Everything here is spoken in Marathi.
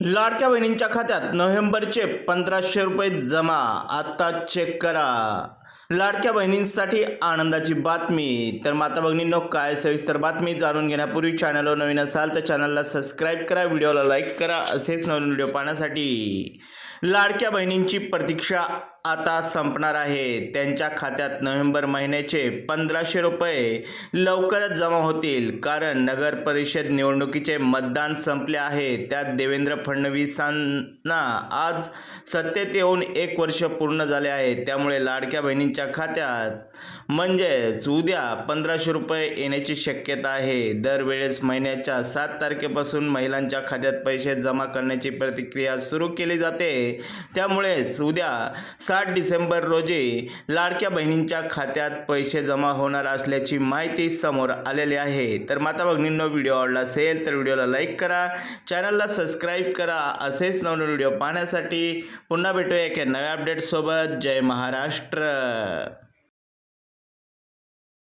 लाडक्या बहिणींच्या खात्यात नोव्हेंबरचे 1500 रुपये जमा. आता चेक करा. लाडक्या बहिणींसाठी आनंदाची बातमी. तर माता भगिनींनो, काय सविस्तर बातमी जाणून घेण्यापूर्वी चॅनलवर नवीन असाल तर चॅनलला सबस्क्राईब करा, व्हिडिओला लाईक करा. असेच नवीन व्हिडिओ पाहण्यासाठी. लाडक्या बहिणींची प्रतीक्षा आता संपणार आहे. त्यांच्या खात्यात नोव्हेंबर महिन्याचे 1500 रुपये लवकरच जमा होतील, कारण नगर परिषद निवडणुकीचे मतदान संपले आहे. त्यात देवेंद्र फडणवीसांना आज सत्तेत येऊन 1 वर्ष पूर्ण झाले आहे. त्यामुळे लाडक्या बहिणींच्या खात्यात म्हणजेच उद्या 1500 रुपये येण्याची शक्यता आहे. दरवेळेस महिन्याच्या 7 तारखेपासून महिलांच्या खात्यात पैसे जमा करण्याची प्रक्रिया सुरू केली जाते. त्यामुळेच उद्या 7 डिसेंबर रोजी लाडक्या बहिणींच्या खात्यात पैसे जमा होणार असल्याची माहिती समोर आलेली आहे. तर माता भगिनींनो, व्हिडिओ आवडला असेल तर व्हिडिओला लाईक करा, चॅनलला सबस्क्राईब करा. असेच नवीन व्हिडिओ पाहण्यासाठी पुन्हा भेटूया एका नव्या अपडेट सोबत. जय महाराष्ट्र.